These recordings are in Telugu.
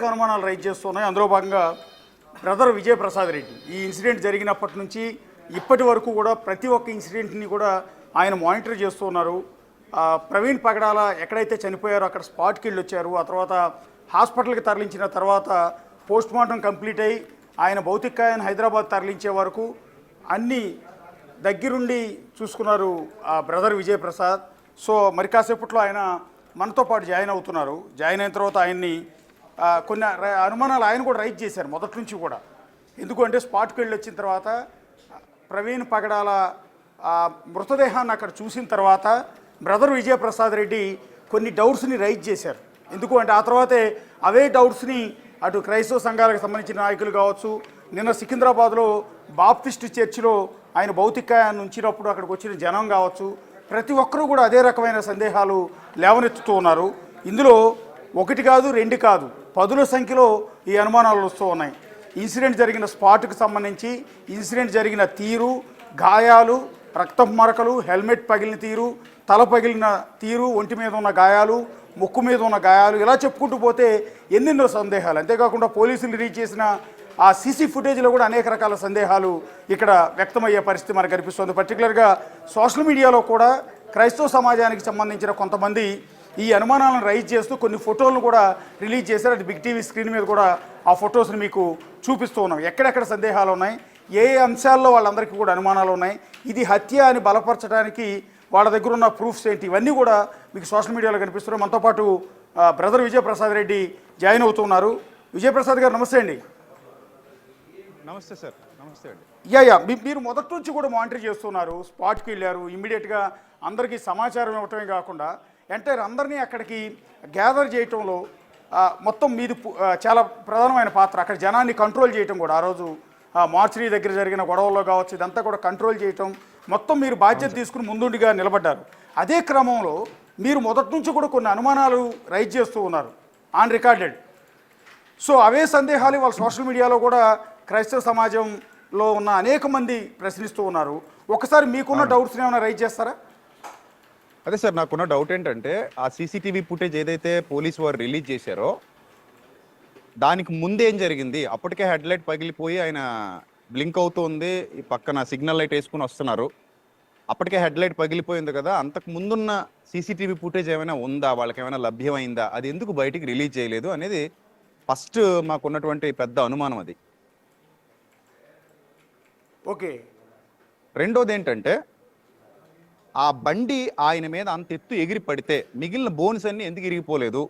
అనుమానాలు రైజ్ చేస్తున్నాయి. అందులో భాగంగా బ్రదర్ విజయప్రసాద్ రెడ్డి ఈ ఇన్సిడెంట్ జరిగినప్పటి నుంచి ఇప్పటి వరకు కూడా ప్రతి ఒక్క ఇన్సిడెంట్ని కూడా ఆయన మానిటర్ చేస్తున్నారు. ప్రవీణ్ పగడాల ఎక్కడైతే చనిపోయారో అక్కడ స్పాట్కి వెళ్ళి వచ్చారు. ఆ తర్వాత హాస్పిటల్కి తరలించిన తర్వాత పోస్ట్ మార్టం కంప్లీట్ అయ్యి ఆయన భౌతికాయాన్ని హైదరాబాద్ తరలించే వరకు అన్నీ దగ్గరుండి చూసుకున్నారు ఆ బ్రదర్ విజయప్రసాద్. సో మరి కాసేపట్లో ఆయన మనతో పాటు జాయిన్ అవుతున్నారు. జాయిన్ అయిన తర్వాత ఆయన్ని కొన్ని అనుమానాలు ఆయన కూడా రైజ్ చేశారు మొదటి నుంచి కూడా. ఎందుకంటే స్పాట్కి వెళ్ళి వచ్చిన తర్వాత ప్రవీణ్ పగడాల మృతదేహాన్ని అక్కడ చూసిన తర్వాత బ్రదర్ విజయప్రసాద్ రెడ్డి కొన్ని డౌట్స్ని రైజ్ చేశారు. ఎందుకు అంటే ఆ తర్వాతే అవే డౌట్స్ని అటు క్రైస్తవ సంఘాలకు సంబంధించిన నాయకులు కావచ్చు, నిన్న సికింద్రాబాద్లో బాప్టిస్ట్ చర్చిలో ఆయన భౌతికాయాన్ని ఉంచినప్పుడు అక్కడికి వచ్చిన జనం కావచ్చు, ప్రతి ఒక్కరూ కూడా అదే రకమైన సందేహాలు లేవనెత్తుతూ ఉన్నారు. ఇందులో ఒకటి కాదు రెండు కాదు పదుల సంఖ్యలో ఈ అనుమానాలు వస్తూ ఉన్నాయి. ఇన్సిడెంట్ జరిగిన స్పాట్కి సంబంధించి ఇన్సిడెంట్ జరిగిన తీరు, గాయాలు, రక్తపు మరకలు, హెల్మెట్ పగిలిన తీరు, తల పగిలిన తీరు, ఒంటి మీద ఉన్న గాయాలు, ముక్కు మీద ఉన్న గాయాలు, ఇలా చెప్పుకుంటూ పోతే ఎన్నెన్నో సందేహాలు. అంతేకాకుండా పోలీసులు రిలీజ్ చేసిన ఆ సీసీ ఫుటేజ్లో కూడా అనేక రకాల సందేహాలు ఇక్కడ వ్యక్తమయ్యే పరిస్థితి మనకు కనిపిస్తుంది. పర్టికులర్గా సోషల్ మీడియాలో కూడా క్రైస్తవ సమాజానికి సంబంధించిన కొంతమంది ఈ అనుమానాలను రైజ్ చేస్తూ కొన్ని ఫోటోలను కూడా రిలీజ్ చేశారు. అది బిగ్ టీవీ స్క్రీన్ మీద కూడా ఆ ఫొటోస్ని మీకు చూపిస్తూ ఉన్నాం. ఎక్కడెక్కడ సందేహాలు ఉన్నాయి, ఏ అంశాల్లో వాళ్ళందరికీ కూడా అనుమానాలు ఉన్నాయి, ఇది హత్య అని బలపరచడానికి వాళ్ళ దగ్గర ఉన్న ప్రూఫ్స్ ఏంటి, ఇవన్నీ కూడా మీకు సోషల్ మీడియాలో కనిపిస్తున్నాయి. మనతో పాటు బ్రదర్ విజయప్రసాద్ రెడ్డి జాయిన్ అవుతున్నారు. విజయప్రసాద్ గారు నమస్తే అండి. నమస్తే సార్. నమస్తే అండి. యా మీరు మొదటి నుంచి కూడా మానిటర్ చేస్తున్నారు, స్పాట్కి వెళ్ళారు, ఇమ్మీడియట్గా అందరికీ సమాచారం ఇవ్వటమే కాకుండా ఎంటైర్ అందరినీ అక్కడికి గ్యాదర్ చేయటంలో మొత్తం మీది చాలా ప్రధానమైన పాత్ర. అక్కడ జనాన్ని కంట్రోల్ చేయటం కూడా, ఆ రోజు మార్చిరీ దగ్గర జరిగిన గొడవల్లో కావచ్చు, ఇదంతా కూడా కంట్రోల్ చేయటం మొత్తం మీరు బాధ్యత తీసుకుని ముందుండిగా నిలబడ్డారు. అదే క్రమంలో మీరు మొదటి నుంచి కూడా కొన్ని అనుమానాలు రైజ్ చేస్తూ ఉన్నారు ఆన్ రికార్డెడ్. సో అవే సందేహాలు వాళ్ళ సోషల్ మీడియాలో కూడా క్రైస్తవ సమాజంలో ఉన్న అనేక మంది ప్రశ్నిస్తూ ఉన్నారు. ఒకసారి మీకున్న డౌట్స్ని ఏమైనా రైజ్ చేస్తారా? అదే సార్, నాకున్న డౌట్ ఏంటంటే ఆ సీసీటీవీ ఫుటేజ్ ఏదైతే పోలీసు వారు రిలీజ్ చేశారో దానికి ముందు ఏం జరిగింది? అప్పటికే హెడ్ లైట్ పగిలిపోయి ఆయన బ్లింక్ అవుతుంది, ఈ పక్కన సిగ్నల్ లైట్ వేసుకుని వస్తున్నారు. అప్పటికే హెడ్ లైట్ పగిలిపోయింది కదా, అంతకు ముందున్న సీసీటీవీ ఫుటేజ్ ఏమైనా ఉందా, వాళ్ళకి ఏమైనా లభ్యమైందా, అది ఎందుకు బయటికి రిలీజ్ చేయలేదు అనేది ఫస్ట్ మాకున్నటువంటి పెద్ద అనుమానం అది. ఓకే. రెండోది ఏంటంటే ఆ బండి ఆయన మీద అంత ఎత్తు ఎగిరి పడితే మిగిలిన బోన్స్ అన్ని ఎందుకు ఇరిగిపోలేదు?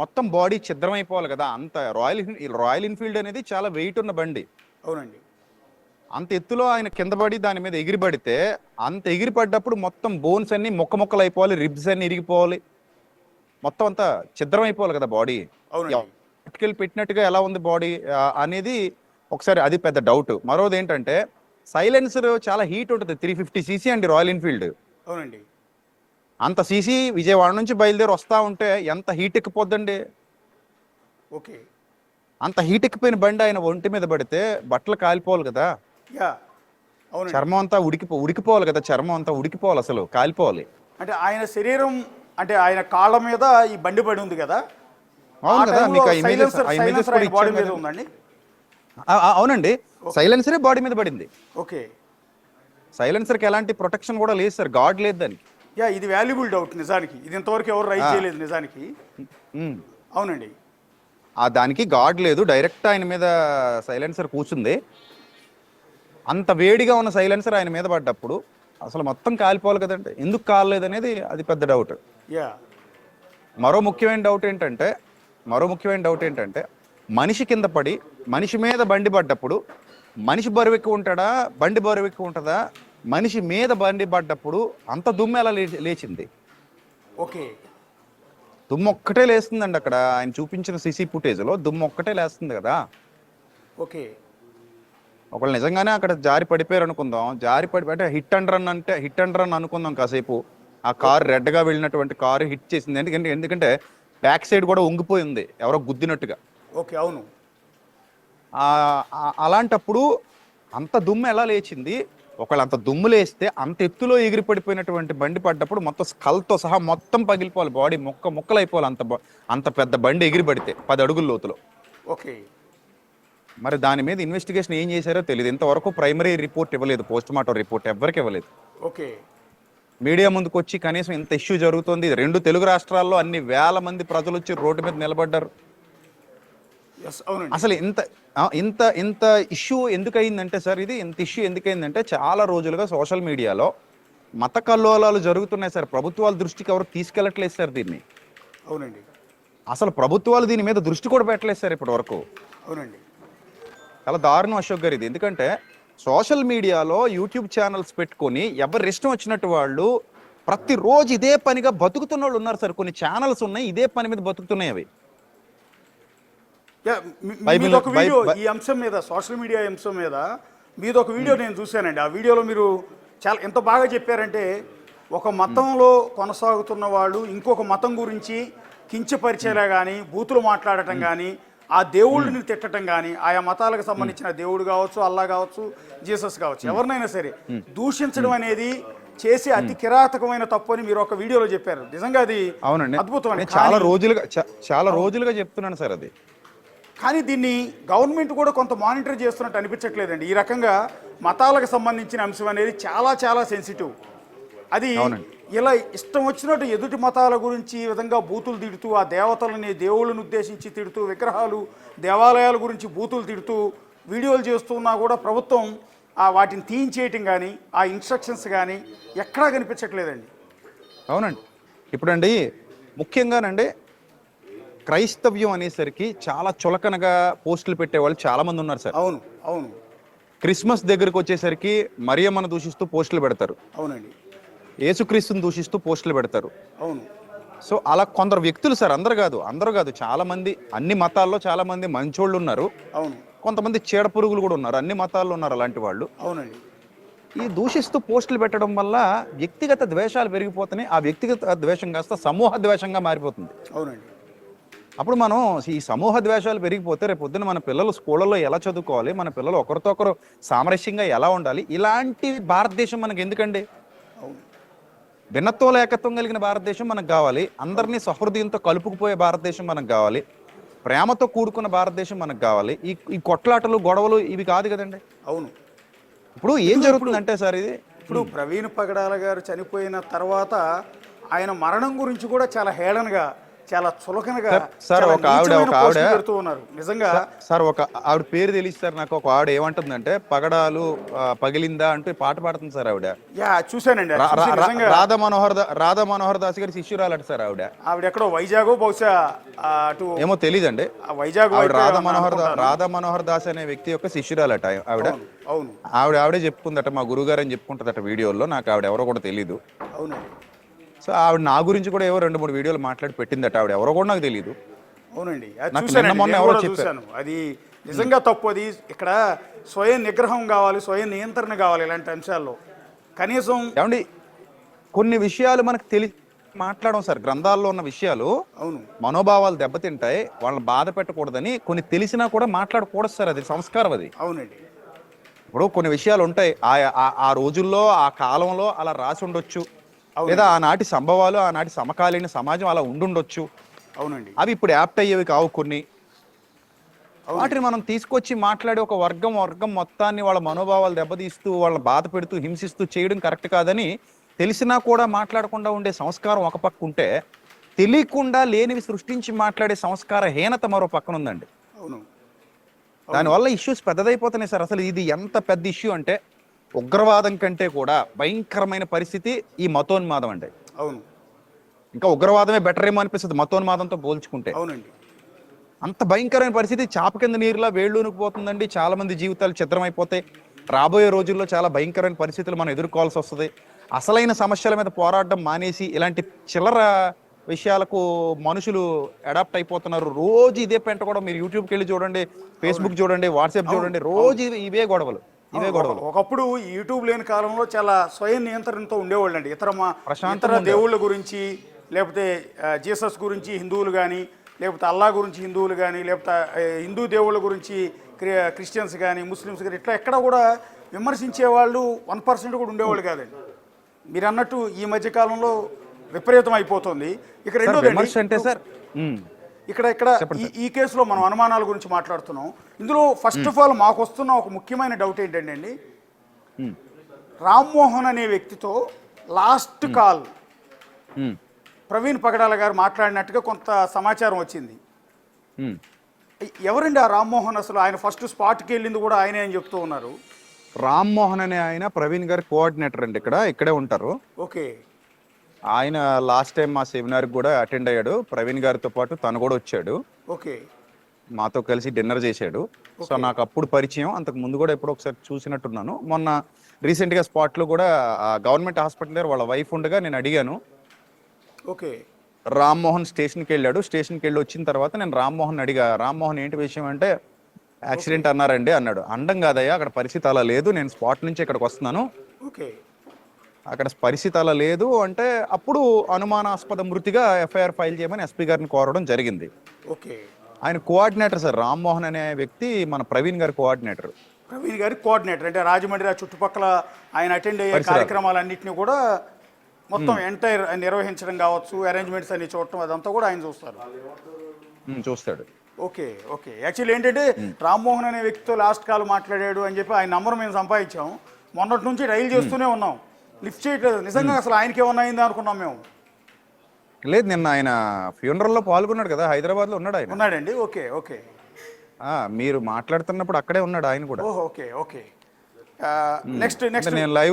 మొత్తం బాడీ ఛిద్రమైపోవాలి కదా. అంత రాయల్ ఎన్ఫీల్డ్ అనేది చాలా వెయిట్ ఉన్న బండి. అవునండి. అంత ఎత్తులో ఆయన కింద పడి దాని మీద ఎగిరి పడితే అంత ఎగిరి పడ్డప్పుడు మొత్తం బోన్స్ అన్ని మొక్కలు అయిపోవాలి, రిబ్స్ అన్ని ఇరిగిపోవాలి, మొత్తం అంతా ఛిద్రం అయిపోవాలి కదా బాడీ. పట్టుకెళ్ళి పెట్టినట్టుగా ఎలా ఉంది బాడీ అనేది ఒకసారి అది పెద్ద డౌట్. మరోది ఏంటంటే సైలెన్సర్ చాలా హీట్ ఉంటుంది. 350cc అండి రాయల్ ఎన్ఫీల్డ్. అవునండి. అంత సీసీ విజయవాడ నుంచి బయలుదేరి వస్తూ ఉంటే ఎంత హీట్ ఎక్కిపోద్దండి. ఓకే. అంత హీట్ ఎక్కిపోయిన బండి ఆయన ఒంటి మీద పడితే బట్టలు కాలిపోవాలి కదా, చర్మం అంతా ఉడికిపోవాలి కదా, చర్మం అంతా ఉడికిపోవాలి, అసలు కాలిపోవాలి. అంటే ఆయన శరీరం అంటే ఆయన కాళ్ళ మీద ఈ బండి పడి ఉంది కదా. అవును కదా, మీకు అవునండి, సైలెన్సరే బాడీ మీద పడింది. ఓకే. సైలెన్సర్కి ఎలాంటి ప్రొటెక్షన్ కూడా లేదు సార్, గార్డ్ లేదు దానికి. ఇది వాల్యుబుల్ డౌట్ నిజానికి. ఇది ఇంతవరకు ఎవరు రైజ్ చేయలేదు నిజానికి. అవునండి. దానికి గార్డ్ లేదు, డైరెక్ట్ ఆయన మీద సైలెన్సర్ కూర్చుంది. అంత వేడిగా ఉన్న సైలెన్సర్ ఆయన మీద పడ్డప్పుడు అసలు మొత్తం కాలిపోవాలి కదండి, ఎందుకు కాలలేదు అనేది అది పెద్ద డౌట్. మరో ముఖ్యమైన డౌట్ ఏంటంటే మనిషి కింద పడి మనిషి మీద బండి పడ్డప్పుడు మనిషి బరువు ఎక్కువ ఉంటాడా, బండి బరువు ఎక్కువ ఉంటుందా? మనిషి మీద బండి పడ్డప్పుడు అంత దుమ్ము ఎలా లేచింది? ఓకే. దుమ్ము ఒక్కటే లేస్తుందండి అక్కడ. ఆయన చూపించిన సీసీ ఫుటేజ్లో దుమ్ము ఒక్కటే లేస్తుంది కదా. ఓకే. ఒకళ్ళు నిజంగానే అక్కడ జారి పడిపోయారు అనుకుందాం, జారి పడిపోయి హిట్ అండ్ రన్ అనుకుందాం కాసేపు. ఆ కారు రెడ్గా వెళ్ళినటువంటి కారు హిట్ చేసింది. ఎందుకంటే బ్యాక్ సైడ్ కూడా ఉంగిపోయింది, ఎవరో గుద్దినట్టుగా. ఓకే. అవును. అలాంటప్పుడు అంత దుమ్ము ఎలా లేచింది? ఒకళ్ళు అంత దుమ్ములేస్తే అంత ఎత్తులో ఎగిరి పడిపోయినటువంటి బండి పడ్డప్పుడు మొత్తం స్కల్తో సహా మొత్తం పగిలిపోవాలి, బాడీ ముక్కలైపోవాలి. అంత పెద్ద బండి ఎగిరి పడితే 10 అడుగుల లోతులో. ఓకే. మరి దాని మీద ఇన్వెస్టిగేషన్ ఏం చేశారో తెలియదు. ఇంతవరకు ప్రైమరీ రిపోర్ట్ ఇవ్వలేదు, పోస్ట్ మార్టం రిపోర్ట్ ఎవరికి ఇవ్వలేదు. ఓకే. మీడియా ముందుకు వచ్చి కనీసం ఇంత ఇష్యూ జరుగుతుంది, 2 తెలుగు రాష్ట్రాల్లో అన్ని వేల మంది ప్రజలు వచ్చి రోడ్డు మీద నిలబడ్డారు, అసలు ఇంత ఇష్యూ ఎందుకు అయిందంటే సార్, ఇంత ఇష్యూ ఎందుకైందంటే చాలా రోజులుగా సోషల్ మీడియాలో మత కల్లోలాలు జరుగుతున్నాయి సార్. ప్రభుత్వాల దృష్టికి ఎవరు తీసుకెళ్ళట్లేదు సార్ దీన్ని. అవునండి. అసలు ప్రభుత్వాలు దీని మీద దృష్టి కూడా పెట్టలేదు సార్ ఇప్పటి వరకు. అవునండి. చాలా దారుణం అశోక్ గారు ఇది. ఎందుకంటే సోషల్ మీడియాలో యూట్యూబ్ ఛానల్స్ పెట్టుకొని ఎవరి ఇష్టం వచ్చినట్టు వాళ్ళు ప్రతిరోజు ఇదే పనిగా బతుకుతున్న వాళ్ళు ఉన్నారు సార్. కొన్ని ఛానల్స్ ఉన్నాయి ఇదే పని మీద బతుకుతున్నాయి అవి. ఒక వీడియో ఈ అంశం మీద, సోషల్ మీడియా అంశం మీద మీది ఒక వీడియో నేను చూశానండి. ఆ వీడియోలో మీరు చాలా ఎంత బాగా చెప్పారంటే, ఒక మతంలో కొనసాగుతున్న వాళ్ళు ఇంకొక మతం గురించి కించపరిచేలా కానీ, బూతులు మాట్లాడటం కానీ, ఆ దేవుళ్ళని తిట్టడం కానీ, ఆయా మతాలకు సంబంధించిన దేవుడు కావచ్చు, అల్లా కావచ్చు, జీసస్ కావచ్చు, ఎవరినైనా సరే దూషించడం అనేది చేసి అతి కిరాతకమైన తప్పు అని మీరు ఒక వీడియోలో చెప్పారు. నిజంగా అది అవునండి, అద్భుతం. చాలా రోజులుగా చెప్తున్నాను సార్ అది. కానీ దీన్ని గవర్నమెంట్ కూడా కొంత మానిటర్ చేస్తున్నట్టు అనిపించట్లేదండి. ఈ రకంగా మతాలకు సంబంధించిన అంశం అనేది చాలా చాలా సెన్సిటివ్. అది ఇలా ఇష్టం వచ్చినట్టు ఎదుటి మతాల గురించి ఈ విధంగా బూతులు తిడుతూ, ఆ దేవతలని దేవుళ్ళని ఉద్దేశించి తిడుతూ, విగ్రహాలు దేవాలయాల గురించి బూతులు తిడుతూ వీడియోలు చేస్తున్నా కూడా ప్రభుత్వం వాటిని తీయించేయటం కానీ, ఆ ఇన్స్ట్రక్షన్స్ కానీ ఎక్కడా కనిపించట్లేదండి. అవునండి. ఇప్పుడండి ముఖ్యంగానండి క్రైస్తవ్యం అనేసరికి చాలా చులకనగా పోస్టులు పెట్టేవాళ్ళు చాలా మంది ఉన్నారు సార్. అవును, అవును. క్రిస్మస్ దగ్గరకు వచ్చేసరికి మరియమ్మను దూషిస్తూ పోస్టులు పెడతారు. అవునండి. యేసుక్రీస్తుని దూషిస్తూ పోస్టులు పెడతారు. అవును. సో అలా కొందరు వ్యక్తులు సార్, అందరూ కాదు, చాలా మంది, అన్ని మతాల్లో చాలా మంది మంచోళ్ళు ఉన్నారు. అవును. కొంతమంది చీడ పురుగులు కూడా ఉన్నారు, అన్ని మతాల్లో ఉన్నారు అలాంటి వాళ్ళు. అవునండి. ఈ దూషిస్తూ పోస్టులు పెట్టడం వల్ల వ్యక్తిగత ద్వేషాలు పెరిగిపోతున్నాయి. ఆ వ్యక్తిగత ద్వేషం కాస్త సమూహ ద్వేషంగా మారిపోతుంది. అవునండి. అప్పుడు మనం ఈ సమూహ ద్వేషాలు పెరిగిపోతే రేపు పొద్దున మన పిల్లలు స్కూళ్ళలో ఎలా చదువుకోవాలి, మన పిల్లలు ఒకరితో ఒకరు సామరస్యంగా ఎలా ఉండాలి, ఇలాంటి భారతదేశం మనకి ఎందుకండి? భిన్నత్వంలో ఏకత్వం కలిగిన భారతదేశం మనకు కావాలి. అందరినీ సహృదయంతో కలుపుకుపోయే భారతదేశం మనకు కావాలి. ప్రేమతో కూడుకున్న భారతదేశం మనకు కావాలి. ఈ కొట్లాటలు గొడవలు ఇవి కాదు కదండి. అవును. ఇప్పుడు ఏం జరుగుతుందంటే సార్, ఇప్పుడు ప్రవీణ్ పగడాల గారు చనిపోయిన తర్వాత ఆయన మరణం గురించి కూడా చాలా హేళనగా, చాలా చులకనగా సార్ ఒక ఆవిడ నిజంగా సార్, ఒక ఆవిడ పేరు తెలిసి సార్ నాకు, ఒక ఆవిడ ఏమంటుందంటే పగడాలు పగిలిందా అంటూ పాట పాడుతుంది సార్ ఆవిడ. చూశానండి. రాధా మనోహర్ దాస్ గారి శిష్యురాలట సార్ ఆవిడ. ఎక్కడో వైజాగ్ బహుశా అటు ఏమో తెలీదండి. వైజాగ్ రాధా మనోహర్ దాస్ అనే వ్యక్తి యొక్క శిష్యురాలట ఆవిడ. అవును. ఆవిడే చెప్పుకుందట, మా గురుగారు అని చెప్పుకుంటుందట వీడియోలో. నాకు ఆవిడ ఎవరో కూడా తెలీదు. అవునండి. సో ఆవిడ నా గురించి కూడా ఏవో 2-3 వీడియోలు మాట్లాడి పెట్టిందట. ఆవిడ ఎవరో కూడా నాకు తెలియదు. అవునండి, చూశాను. అది నిజంగా తప్పు. అది ఇక్కడ స్వయం నిగ్రహం కావాలి, స్వయం నియంత్రణ కావాలి ఇలాంటి అంశాల్లో. కనీసం ఏమండి కొన్ని విషయాలు మనకు మాట్లాడడం సార్, గ్రంథాల్లో ఉన్న విషయాలు. అవును, మనోభావాలు దెబ్బతింటాయి, వాళ్ళని బాధ పెట్టకూడదని కొన్ని తెలిసినా కూడా మాట్లాడకూడదు సార్. అది సంస్కారం అది. అవునండి. ఇప్పుడు కొన్ని విషయాలు ఉంటాయి, ఆ రోజుల్లో ఆ కాలంలో అలా రాసి ఉండొచ్చు, లేదా ఆనాటి సంభవాలు, ఆనాటి సమకాలీన సమాజం అలా ఉండుండొచ్చు. అవునండి. అవి ఇప్పుడు యాప్ట్ అయ్యేవి కావు కొన్ని. వాటిని మనం తీసుకొచ్చి మాట్లాడి ఒక వర్గం మొత్తాన్ని వాళ్ళ మనోభావాలు దెబ్బతీస్తూ, వాళ్ళని బాధ పెడుతూ, హింసిస్తూ చేయడం కరెక్ట్ కాదని తెలిసినా కూడా మాట్లాడకుండా ఉండే సంస్కారం ఒక పక్క ఉంటే, తెలియకుండా లేనివి సృష్టించి మాట్లాడే సంస్కార హీనత మరో పక్కన ఉందండి. అవును. దానివల్ల ఇష్యూస్ పెద్దదైపోతున్నాయి సార్. అసలు ఇది ఎంత పెద్ద ఇష్యూ అంటే, ఉగ్రవాదం కంటే కూడా భయంకరమైన పరిస్థితి ఈ మతోన్మాదం అండి. అవును. ఇంకా ఉగ్రవాదమే బెటర్ ఏమో అనిపిస్తుంది మతోన్మాదంతో పోల్చుకుంటే. అవునండి. అంత భయంకరమైన పరిస్థితి, చాప కింద నీరులా వేళ్ళూనుకుపోతుందండి. చాలా మంది జీవితాలు ఛిద్రమైపోతాయి. రాబోయే రోజుల్లో చాలా భయంకరమైన పరిస్థితులు మనం ఎదుర్కోవాల్సి వస్తుంది. అసలైన సమస్యల మీద పోరాటం మానేసి ఇలాంటి చిల్లర విషయాలకు మనుషులు అడాప్ట్ అయిపోతున్నారు. రోజు ఇదే పెంట కూడా. మీరు యూట్యూబ్కి వెళ్ళి చూడండి, ఫేస్బుక్ చూడండి, వాట్సాప్ చూడండి, రోజు ఇవే గొడవలు. ఒకప్పుడు యూట్యూబ్ లేని కాలంలో చాలా స్వయం నియంత్రణతో ఉండేవాళ్ళు అండి. ఇతర దేవుళ్ళ గురించి, లేకపోతే జీసస్ గురించి హిందువులు కానీ, లేకపోతే అల్లా గురించి హిందువులు కానీ, లేకపోతే హిందూ దేవుళ్ళ గురించి క్రిస్టియన్స్ కానీ, ముస్లిమ్స్ కానీ, ఇట్లా ఎక్కడ కూడా విమర్శించే వాళ్ళు 1% కూడా ఉండేవాళ్ళు కాదండి. మీరు అన్నట్టు ఈ మధ్య కాలంలో విపరీతం అయిపోతుంది. ఇక రెండోది విమర్శ అంటే సార్ ఇక్కడ ఈ కేసులో మనం అనుమానాల గురించి మాట్లాడుతున్నాం. ఇందులో ఫస్ట్ ఆఫ్ ఆల్ మాకు వస్తున్న ఒక ముఖ్యమైన డౌట్ ఏంటంటే అండి, రామ్మోహన్ అనే వ్యక్తితో లాస్ట్ కాల్ ప్రవీణ్ పగడాల గారు మాట్లాడినట్టుగా కొంత సమాచారం వచ్చింది. ఎవరండి ఆ రామ్మోహన్? అసలు ఆయన ఫస్ట్ స్పాట్కి వెళ్ళింది కూడా ఆయనే అని చెప్తూ ఉన్నారు. రామ్మోహన్ అనే ఆయన ప్రవీణ్ గారి కోఆర్డినేటర్ అండి, ఇక్కడే ఉంటారు. ఓకే. ఆయన లాస్ట్ టైం మా సెమినార్కి కూడా అటెండ్ అయ్యాడు. ప్రవీణ్ గారితో పాటు తను కూడా వచ్చాడు, ఓకే. మాతో కలిసి డిన్నర్ చేశాడు. సో నాకు అప్పుడు పరిచయం, అంతకు ముందు కూడా ఎప్పుడో ఒకసారి చూసినట్టున్నాను. మొన్న రీసెంట్గా స్పాట్లో కూడా గవర్నమెంట్ హాస్పిటల్ దగ్గర వాళ్ళ వైఫ్ ఉండగా నేను అడిగాను. ఓకే. రామ్మోహన్ స్టేషన్కి వెళ్ళాడు. స్టేషన్కి వెళ్ళి వచ్చిన తర్వాత నేను రామ్మోహన్ అడిగా, రామ్మోహన్ ఏంటి విషయం అంటే యాక్సిడెంట్ అన్నారండి అన్నాడు. అండం కాదయ్యా, అక్కడ పరిస్థితి అలా లేదు, నేను స్పాట్ నుంచి ఇక్కడికి వస్తున్నాను, ఓకే. అక్కడ పరిస్థితి అలా లేదు అంటే అప్పుడు అనుమానాస్పద మృతిగా ఎఫ్ఐఆర్ ఫైల్ చేయమని ఎస్పీ గారిని కోరడం జరిగింది. ఓకే. ఆయన కోఆర్డినేటర్ సార్, రామ్మోహన్ అనే వ్యక్తి మన ప్రవీణ్ గారి కోఆర్డినేటర్. ప్రవీణ్ గారి కోఆర్డినేటర్ అంటే రాజమండ్రి ఆ చుట్టుపక్కల ఆయన అటెండ్ అయ్యే కార్యక్రమాలన్నింటినీ కూడా మొత్తం ఎంటైర్ నిర్వహించడం కావచ్చు, అరేంజ్మెంట్స్ అన్ని చూడటం అదంతా కూడా ఆయన చూస్తారు, చూస్తాడు. ఓకే. ఓకే. యాక్చువల్లీ ఏంటంటే రామ్మోహన్ అనే వ్యక్తితో లాస్ట్ కాల్ మాట్లాడాడు అని చెప్పి ఆయన నంబర్ మేము సంపాదించాం. మొన్నటి నుంచి డైల్ చేస్తూనే ఉన్నాం, లిఫ్ట్ చేయట్లేదు. నిజంగా అసలు ఆయనకి ఏమన్నా అయిందా అనుకున్నాం మేము. లేదు, నిన్న ఆయన ఫ్యూనరల్లో పాల్గొన్నాడు కదా, హైదరాబాద్లో ఉన్నాడు ఆయన. ఉన్నాడండి. ఓకే. ఓకే. మీరు మాట్లాడుతున్నప్పుడు అక్కడే ఉన్నాడు ఆయన కూడా. ఓకే. ఓకే. నెక్స్ట్ నేను లైవ్